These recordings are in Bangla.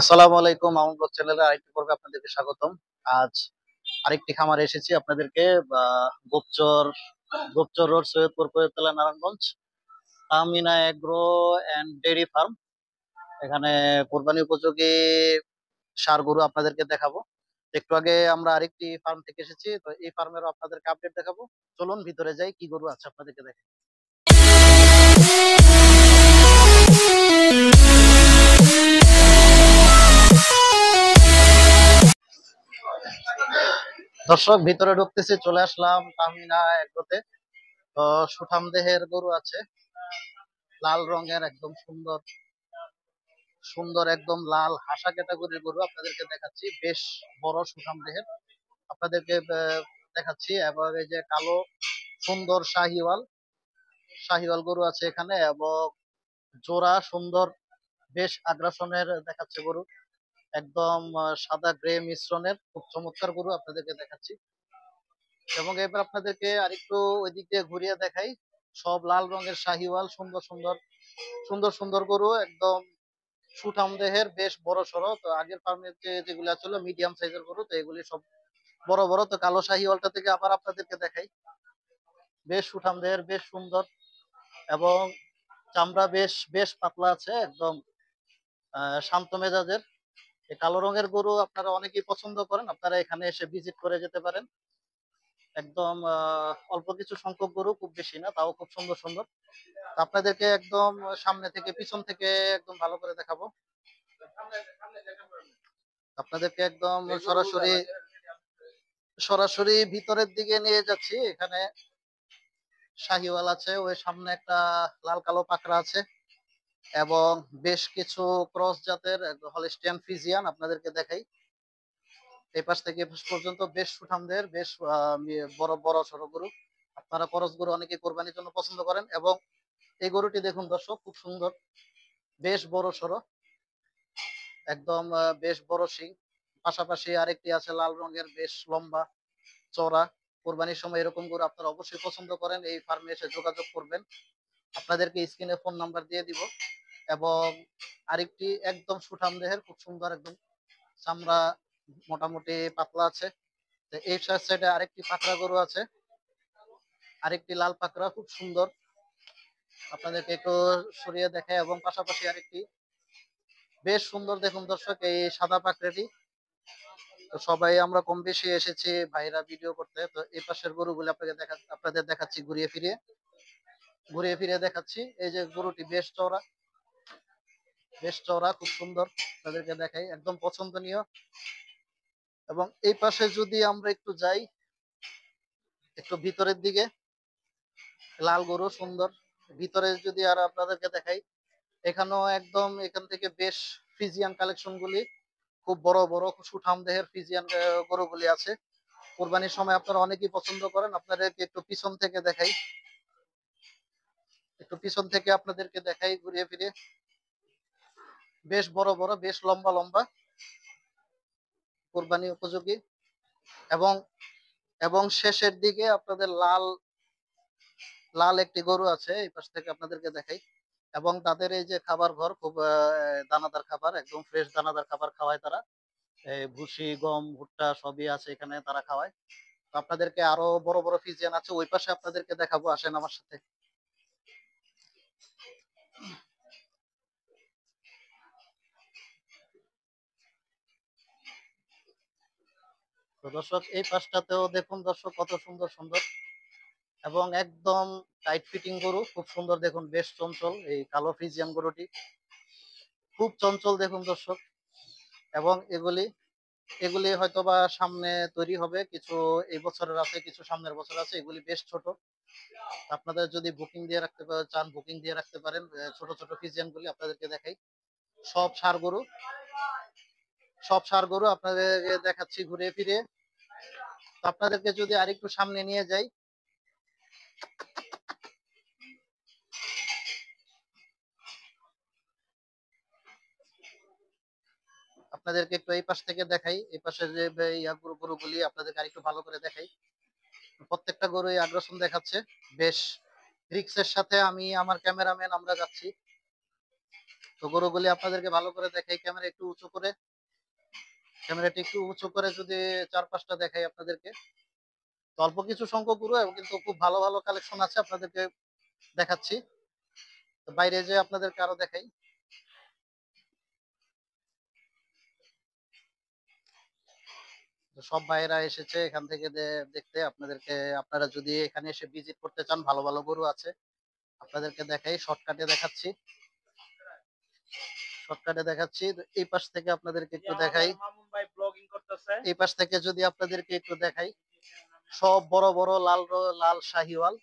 আসসালামু আলাইকুম, আমার ব্লগ চ্যানেলে আরেকটি পর্বে আপনাদেরকে স্বাগতম। আজ আরেকটি খামারে এসেছি আপনাদেরকে Gopchar Gopchar road, Saidpur Koyetla, Narayanganj, Amina agro and dairy farm. এখানে কোরবানি উপযোগী ষাঁড় গরু আপনাদেরকে দেখাবো। একটু আগে আমরা আরেকটি ফার্ম থেকে এসেছি, তো এই ফার্মেরও আপনাদেরকে আপডেট দেখাবো। চলুন ভিতরে যাই, কি গরু আছে আপনাদেরকে দেখাই। দর্শক, ভিতরে ঢুকতেছি, চলে আসলাম তাহমিনা এগ্রোতে। তো সুঠাম দেহের গরু আছে, লাল রঙের, একদম সুন্দর সুন্দর একদম লাল হাসা ক্যাটাগরির গরু আপনাদেরকে দেখাচ্ছি। বেশ বড় সুঠাম দেহের আপনাদেরকে দেখাচ্ছি। এবং এই যে কালো সুন্দর শাহিওয়াল শাহিওয়াল গরু আছে এখানে, এবং জোড়া সুন্দর বেশ আগ্রাসনের দেখাচ্ছে গরু। একদম সাদা গ্রে মিশ্রণের খুব চমৎকার গরু আপনাদেরকে দেখাচ্ছি। এবং এবার আপনাদেরকে আরেকটু ওই দিক দিয়ে ঘুরিয়ে দেখাই। সব লাল রঙের শাহিওয়াল, সুন্দর সুন্দর সুন্দর সুন্দর গরু, একদম সুঠাম দেহের, বেশ বড় সড়ো। তো আগের ফার্মের যেগুলা ছিল মিডিয়াম সাইজের গরু, তো এগুলি সব বড় বড়। তো কালো শাহিওয়ালটা থেকে আবার আপনাদেরকে দেখাই। বেশ সুঠাম দেহের, বেশ সুন্দর, এবং চামড়া বেশ বেশ পাতলা আছে, একদম শান্ত মেজাজের। এই কালো রঙের গরু আপনারা অনেকেই পছন্দ করেন, আপনারা এখানে এসে ভিজিট করে যেতে পারেন। একদম অল্প কিছু সংখ্যক গরু, খুব বেশি না, তাও খুব সুন্দর সুন্দর। তো আপনাদেরকে একদম সামনে থেকে পিছন থেকে একদম ভালো করে দেখাবো। আপনাদেরকে একদম সরাসরি সরাসরি ভিতরের দিকে নিয়ে যাচ্ছি। এখানে শাহিওয়াল আছে, ওই সামনে একটা লাল কালো পাকড়া আছে, এবং বেশ কিছু ক্রস জাতের হলিস্টিয়ান ফ্রিজিয়ান আপনাদেরকে দেখাই। এই পাশ থেকে এই পাশ পর্যন্ত বেশ সুঠামদের, বেশ বড় বড় ছোট গরু। আপনারা ক্রস গরু অনেকে কোরবানির জন্য পছন্দ করেন। এবং এই গরুটি দেখুন দর্শক, খুব সুন্দর, বেশ বড় সড়ো, একদম বেশ বড় শিং। পাশাপাশি আরেকটি আছে লাল রঙের, বেশ লম্বা চওড়া। কোরবানির সময় এরকম গরু আপনারা অবশ্যই পছন্দ করেন, এই ফার্মে এসে যোগাযোগ করবেন। আপনাদেরকে স্ক্রিনে ফোন নাম্বার দিয়ে দিব। এবং আরেকটি একদম সুঠাম দেহের, খুব সুন্দর, একদম চামড়া মোটামুটি পাতলা আছে। তো এই সাইডে আরেকটি পাকড়া গরু আছে, আরেকটি লাল পাকড়া, খুব সুন্দর। আপনাদেরকে একটু সরিয়ে দেখে। এবং পাশাপাশি আরেকটি বেশ সুন্দর, দেখুন দর্শক, এই সাদা পাকড়াটি। তো সবাই আমরা কম বেশি এসেছি ভাইরা ভিডিও করতে। তো এই পাশের গরুগুলো আপনাদের দেখাচ্ছি, ঘুরিয়ে ফিরিয়ে দেখাচ্ছি। এই যে গরুটি বেশ চওড়া, বেশ চওড়া, খুব সুন্দর, তাদেরকে দেখাই, একদম পছন্দনীয়। এবং এই পাশে যদি আমরা একটু যাই, একটু ভিতরের দিকে, লাল গরু সুন্দর, ভিতরে যদি আর আপনাদেরকে দেখাই, এখানেও একদম এখান থেকে বেশ ফ্রিজিয়ান কালেকশন গুলি, খুব বড় বড় সুঠাম দেহের ফ্রিজিয়ান গরুগুলি আছে। কোরবানির সময় আপনারা অনেকেই পছন্দ করেন। আপনাদেরকে একটু পিছন থেকে দেখাই, আপনাদেরকে দেখাই ঘুরিয়ে ফিরে। বেশ বড় বড়, বেশ লম্বা লম্বা, কোরবানি উপযোগী। এবং এবং শেষের দিকে আপনাদের লাল লাল একটি গরু আছে, এই পাশ থেকে আপনাদেরকে দেখাই। এবং তাদের এই যে খাবার ঘর, খুব দানাদার খাবার, একদম ফ্রেশ দানাদার খাবার খাওয়ায় তারা। ভুসি, গম, ভুট্টা সবই আছে এখানে, তারা খাওয়ায়। তো আপনাদেরকে আরো বড় বড় ফিজিয়ান আছে, ওই পাশে আপনাদেরকে দেখাবো, আসেন আমার সাথে। তো দর্শক, এই পাশটাতেও দেখুন দর্শক, কত সুন্দর সুন্দর, এবং একদম টাইট ফিটিং গরু, খুব সুন্দর, দেখুন বেশ চঞ্চল। এই কালো ফ্রিজিয়ান গরুটি খুব চঞ্চল, দেখুন দর্শক। এবং এগুলি এগুলি হয়তোবা সামনে তৈরি হবে কিছু, এই বছরের আছে কিছু, সামনের বছর আছে। এগুলি বেশ ছোট, আপনাদের যদি বুকিং দিয়ে রাখতে চান, বুকিং দিয়ে রাখতে পারেন। ছোট ছোট ফিজিয়ান গুলি আপনাদেরকে দেখাই। সব ষাঁড় গরু, আপনাদের দেখাচ্ছি ঘুরে ফিরে। তো আপনাদেরকে যদি আরেকটু সামনে নিয়ে যাই, আপনাদেরকে একটু এই পাশ থেকে দেখাই। এই পাশের যে গরুগুলি আপনাদেরকে আরেকটু ভালো করে দেখাই। প্রত্যেকটা গরুই আগ্রাসন দেখাচ্ছে, বেশ রিক্সের সাথে আমি, আমার ক্যামেরাম্যান, আমরা যাচ্ছি। তো গরুগুলি আপনাদেরকে ভালো করে দেখাই, ক্যামেরাটি একটু উঁচু করে যদি 4-5টা দেখাই আপনাদেরকে। তো অল্প কিছু সংখ্যক গরু এবং কিন্তু খুব ভালো ভালো কালেকশন আছে, আপনাদেরকে দেখাচ্ছি। তো বাইরে যে আপনাদেরকে আরো দেখাই। তো সব ভাইয়েরা এসেছে এখান থেকে দেখতে আপনাদেরকে। আপনারা যদি এখানে এসে ভিজিট করতে চান, ভালো ভালো গরু আছে, আপনাদেরকে দেখাই। শর্টকাটে দেখাচ্ছি। তো এই পাশ থেকে আপনাদেরকে একটু দেখাই। এই পাশ থেকে যদি আপনাদেরকে একটু দেখাই, সব বড় বড় লাল শাহিওয়াল,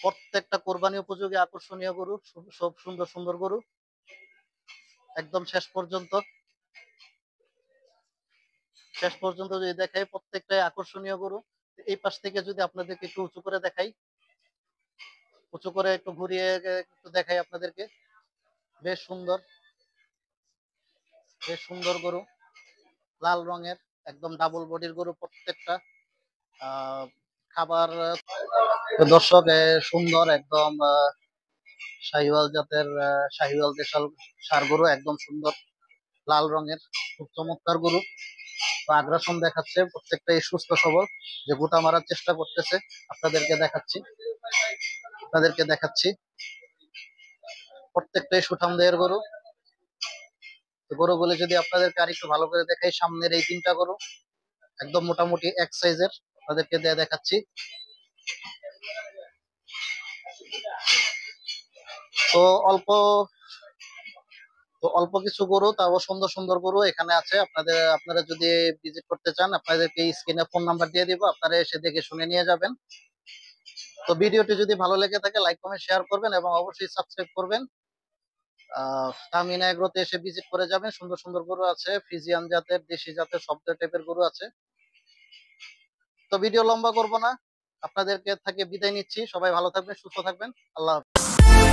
প্রত্যেকটা কোরবানি উপযোগী আকর্ষণীয় গরু, সব সুন্দর সুন্দর গরু একদম শেষ পর্যন্ত যদি দেখাই, প্রত্যেকটাই আকর্ষণীয় গরু। এই পাশ থেকে যদি আপনাদেরকে একটু উঁচু করে দেখাই, উঁচু করে একটু ঘুরিয়ে একটু দেখাই আপনাদেরকে। বেশ সুন্দর, বেশ সুন্দর গরু, লাল রঙের, একদম ডাবল বডির গরু প্রত্যেকটা। খাবার দর্শক সুন্দর একদম শাহিওয়াল জাতের, শাহিওয়াল দেশাল ষাঁড় গরু, একদম সুন্দর লাল রঙের, খুব চমৎকার গরু। আগ্রাসন দেখাচ্ছে, প্রত্যেকটাই সুস্থ সবল, যে গোটা মারার চেষ্টা করতেছে। আপনাদেরকে দেখাচ্ছি প্রত্যেকটাই সুঠাম দেহের গরু। তো গরুগুলি যদি আপনাদেরকে আরেকটু ভালো করে দেখাই, সামনের এই 3টা গরু একদম মোটামুটি এক সাইজের, আপনাদেরকে দেখাচ্ছি। তো অল্প তো অল্প কিছু গরু, তাও সুন্দর সুন্দর গরু এখানে আছে। আপনারা যদি ভিজিট করতে চান, আপনাদেরকে স্ক্রিনে ফোন নাম্বার দিয়ে দিব, আপনারা এসে দেখে শুনে নিয়ে যাবেন। তো ভিডিওটি যদি ভালো লেগে থাকে, লাইক কমেন্ট শেয়ার করবেন এবং অবশ্যই সাবস্ক্রাইব করবেন। তামিনা এগ্রোতে এসে ভিজিট করে যাবেন, সুন্দর সুন্দর গরু আছে, ফ্রিজিয়ান জাতের, দেশি জাতের, সব টাইপের গরু আছে। তো ভিডিও লম্বা করব না, আপনাদেরকে থেকে বিদায় নিচ্ছি। সবাই ভালো থাকবেন, সুস্থ থাকবেন। আল্লাহ হাফেজ।